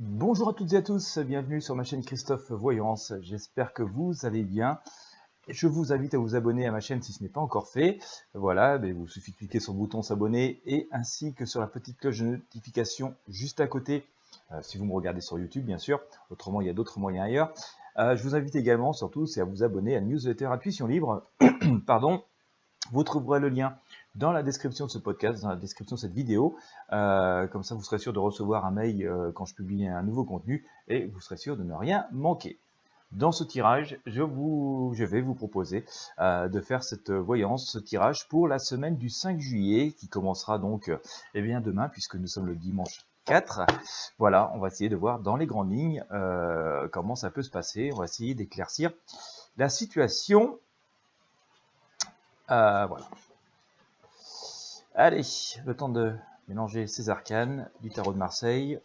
Bonjour à toutes et à tous, bienvenue sur ma chaîne Christophe Voyance, j'espère que vous allez bien. Je vous invite à vous abonner à ma chaîne si ce n'est pas encore fait. Voilà, il vous suffit de cliquer sur le bouton s'abonner et ainsi que sur la petite cloche de notification juste à côté, si vous me regardez sur YouTube bien sûr, autrement il y a d'autres moyens ailleurs. Je vous invite également surtout à vous abonner à la newsletter Intuition Libre, pardon. Vous trouverez le lien dans la description de ce podcast, dans la description de cette vidéo. Comme ça, vous serez sûr de recevoir un mail quand je publie un nouveau contenu et vous serez sûr de ne rien manquer. Dans ce tirage, je vais vous proposer de faire cette voyance, ce tirage pour la semaine du 5 juillet qui commencera donc demain puisque nous sommes le dimanche 4. Voilà, on va essayer de voir dans les grandes lignes comment ça peut se passer. On va essayer d'éclaircir la situation. Voilà. Allez, le temps de mélanger ces arcanes du tarot de Marseille.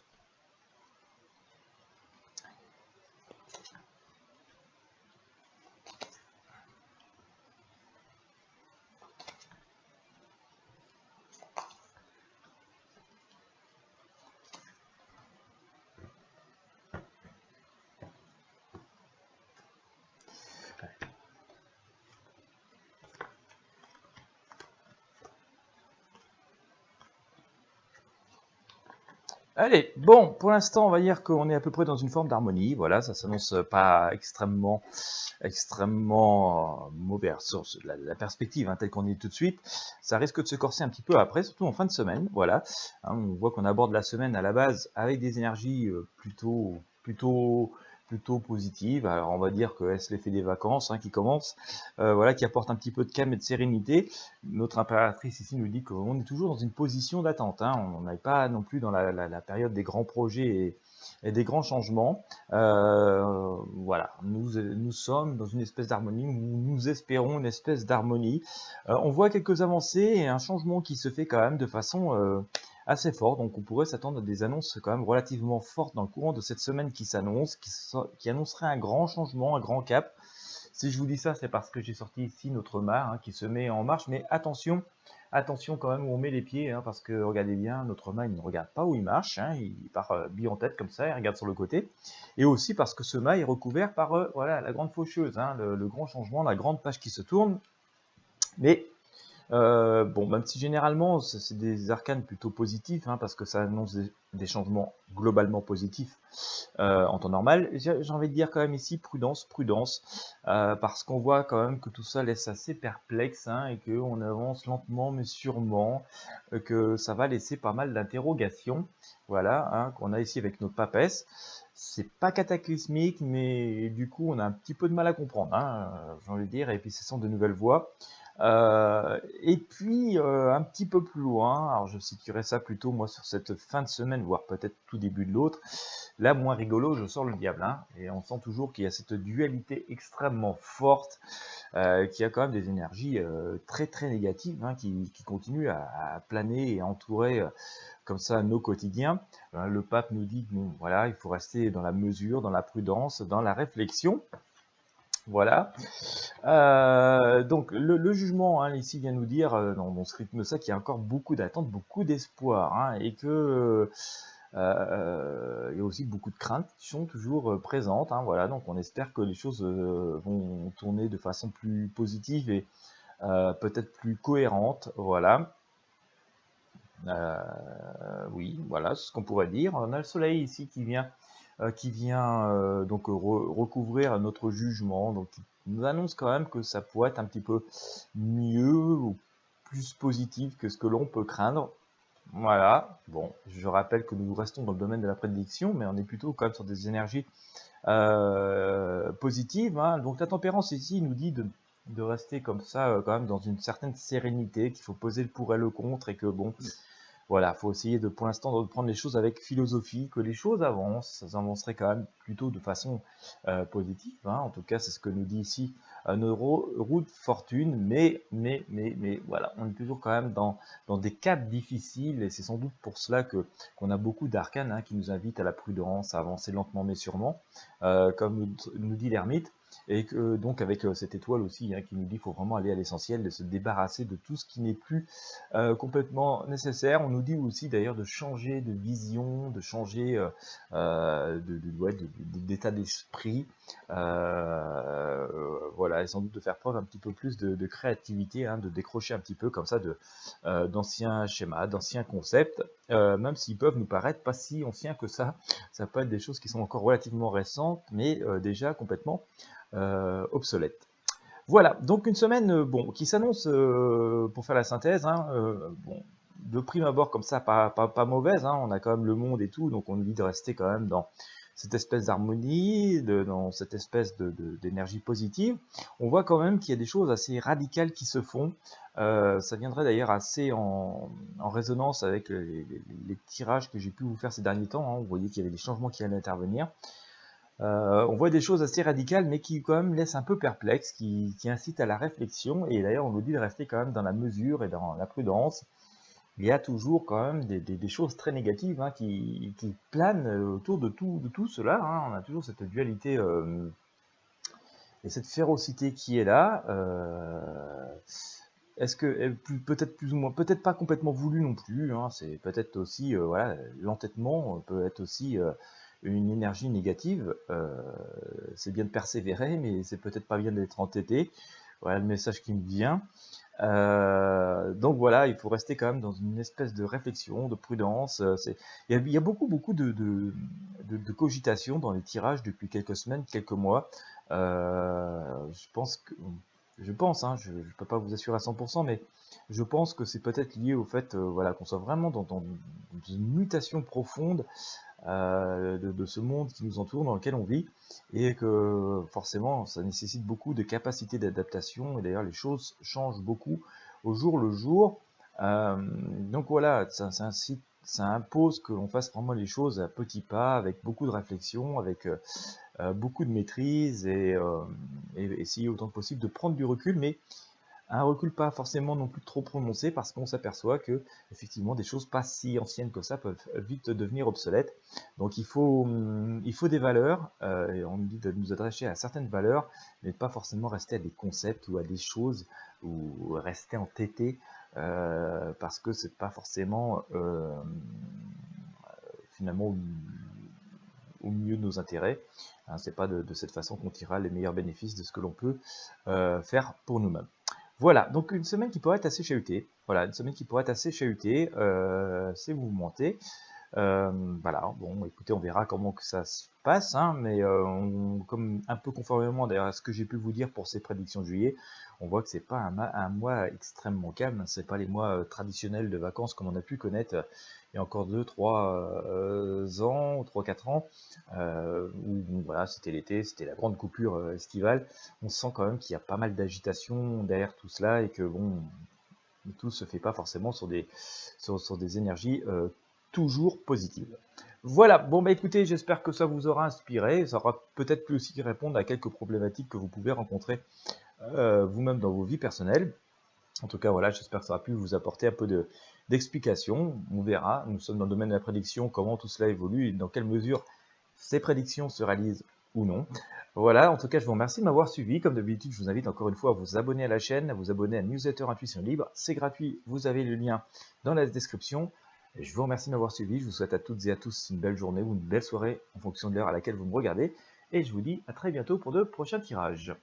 Allez, bon, pour l'instant, on va dire qu'on est à peu près dans une forme d'harmonie. Voilà, ça s'annonce pas extrêmement mauvais. Sur la perspective, telle qu'on est tout de suite, ça risque de se corser un petit peu après, surtout en fin de semaine. Voilà, on voit qu'on aborde la semaine à la base avec des énergies plutôt positive. Alors on va dire que c'est l'effet des vacances qui commence, voilà, qui apporte un petit peu de calme et de sérénité. Notre impératrice ici nous dit qu'on est toujours dans une position d'attente. On n'est pas non plus dans la période des grands projets et des grands changements. Voilà, nous sommes dans une espèce d'harmonie, nous espérons une espèce d'harmonie. On voit quelques avancées et un changement qui se fait quand même de façon assez fort, donc on pourrait s'attendre à des annonces quand même relativement fortes dans le courant de cette semaine qui s'annonce, qui annoncerait un grand changement, un grand cap. Si je vous dis ça, c'est parce que j'ai sorti ici notre mât qui se met en marche, mais attention quand même où on met les pieds, parce que regardez bien, notre mât il ne regarde pas où il marche, il part bille en tête comme ça, il regarde sur le côté, et aussi parce que ce mât est recouvert par voilà, la grande faucheuse, le grand changement, la grande page qui se tourne, mais bon, même si généralement c'est des arcanes plutôt positifs, parce que ça annonce des changements globalement positifs en temps normal, j'ai envie de dire quand même ici prudence, parce qu'on voit quand même que tout ça laisse assez perplexe et qu'on avance lentement mais sûrement, que ça va laisser pas mal d'interrogations, voilà, qu'on a ici avec notre papesse. C'est pas cataclysmique, mais du coup on a un petit peu de mal à comprendre, j'ai envie de dire, et puis ce sont de nouvelles voies. Et puis un petit peu plus loin, alors je situerai ça plutôt moi sur cette fin de semaine, voire peut-être tout début de l'autre. Là, moins rigolo, je sors le diable, et on sent toujours qu'il y a cette dualité extrêmement forte, qui a quand même des énergies très très négatives, qui continuent à planer et à entourer comme ça nos quotidiens. Le pape nous dit que bon, voilà, il faut rester dans la mesure, dans la prudence, dans la réflexion. Voilà. Donc le jugement ici vient nous dire dans ce rythme ça qu'il y a encore beaucoup d'attentes, beaucoup d'espoir, et que il y a aussi beaucoup de craintes qui sont toujours présentes. Voilà, donc on espère que les choses vont tourner de façon plus positive et peut-être plus cohérente. Voilà. Oui, voilà ce qu'on pourrait dire. On a le soleil ici qui vient donc recouvrir notre jugement, donc qui nous annonce quand même que ça pourrait être un petit peu mieux ou plus positif que ce que l'on peut craindre. Voilà, bon, je rappelle que nous restons dans le domaine de la prédiction, mais on est plutôt quand même sur des énergies positives. Donc la tempérance ici nous dit de rester comme ça, quand même dans une certaine sérénité, qu'il faut poser le pour et le contre, et que bon, voilà, faut essayer pour l'instant de prendre les choses avec philosophie, que les choses avancent, ça avancerait quand même plutôt de façon positive, en tout cas c'est ce que nous dit ici nos roues de fortune, mais voilà, on est toujours quand même dans des caps difficiles, et c'est sans doute pour cela qu'on a beaucoup d'arcanes qui nous invitent à la prudence, à avancer lentement mais sûrement, comme nous dit l'ermite. et que donc avec cette étoile aussi qui nous dit qu'il faut vraiment aller à l'essentiel, de se débarrasser de tout ce qui n'est plus complètement nécessaire. On nous dit aussi d'ailleurs de changer de vision, de changer d'état d'esprit, voilà, et sans doute de faire preuve un petit peu plus de créativité, de décrocher un petit peu comme ça d'anciens schémas, d'anciens concepts, même s'ils peuvent nous paraître pas si anciens que ça peut être des choses qui sont encore relativement récentes, mais déjà complètement obsolètes. Voilà, donc une semaine qui s'annonce, pour faire la synthèse, de prime abord comme ça, pas mauvaise, on a quand même le monde et tout, donc on nous dit de rester quand même dans cette espèce d'harmonie, dans cette espèce d'énergie positive. On voit quand même qu'il y a des choses assez radicales qui se font. Ça viendrait d'ailleurs assez en résonance avec les tirages que j'ai pu vous faire ces derniers temps. Vous voyez qu'il y avait des changements qui allaient intervenir. On voit des choses assez radicales, mais qui quand même laissent un peu perplexe, qui incitent à la réflexion. Et d'ailleurs, on nous dit de rester quand même dans la mesure et dans la prudence. Il y a toujours quand même des choses très négatives qui planent autour de tout cela. On a toujours cette dualité et cette férocité qui est là. Est-ce que peut-être plus ou moins, peut-être pas complètement voulu non plus. C'est peut-être aussi l'entêtement peut être aussi une énergie négative. C'est bien de persévérer, mais c'est peut-être pas bien d'être entêté. Voilà le message qui me vient. Donc voilà, il faut rester quand même dans une espèce de réflexion, de prudence. Il y a beaucoup de cogitation dans les tirages depuis quelques semaines, quelques mois. Je pense, je ne peux pas vous assurer à 100%, mais je pense que c'est peut-être lié au fait qu'on soit vraiment dans une mutation profonde de ce monde qui nous entoure, dans lequel on vit, et que forcément ça nécessite beaucoup de capacité d'adaptation, et d'ailleurs les choses changent beaucoup au jour le jour. Donc voilà, ça impose que l'on fasse vraiment les choses à petits pas, avec beaucoup de réflexion, avec beaucoup de maîtrise, et essayer autant que possible de prendre du recul, mais un recul pas forcément non plus trop prononcé, parce qu'on s'aperçoit que effectivement des choses pas si anciennes que ça peuvent vite devenir obsolètes. Donc il faut des valeurs, et on nous dit de nous adresser à certaines valeurs, mais pas forcément rester à des concepts ou à des choses, ou rester entêté parce que c'est pas forcément finalement au mieux de nos intérêts. C'est pas de cette façon qu'on tirera les meilleurs bénéfices de ce que l'on peut faire pour nous-mêmes. Voilà, donc une semaine qui pourrait être assez chahutée. Voilà, une semaine qui pourrait être assez chahutée, c'est mouvementé. Voilà, bon, écoutez, on verra comment que ça se passe, mais comme un peu conformément d'ailleurs à ce que j'ai pu vous dire pour ces prédictions de juillet, on voit que c'est pas un mois extrêmement calme, c'est pas les mois traditionnels de vacances comme on a pu connaître il y a encore 2-3 ans, 3-4 ans, où voilà, c'était l'été, c'était la grande coupure estivale. On sent quand même qu'il y a pas mal d'agitation derrière tout cela, et que bon, tout se fait pas forcément sur des énergies toujours positives. Voilà, bon bah écoutez, j'espère que ça vous aura inspiré, ça aura peut-être pu aussi répondre à quelques problématiques que vous pouvez rencontrer vous-même dans vos vies personnelles. En tout cas, voilà, j'espère que ça aura pu vous apporter un peu d'explication. On verra, nous sommes dans le domaine de la prédiction, comment tout cela évolue et dans quelle mesure ces prédictions se réalisent ou non. Voilà, en tout cas, je vous remercie de m'avoir suivi. Comme d'habitude, je vous invite encore une fois à vous abonner à la chaîne, à vous abonner à la newsletter Intuition Libre. C'est gratuit, vous avez le lien dans la description. Et je vous remercie de m'avoir suivi. Je vous souhaite à toutes et à tous une belle journée ou une belle soirée en fonction de l'heure à laquelle vous me regardez. Et je vous dis à très bientôt pour de prochains tirages.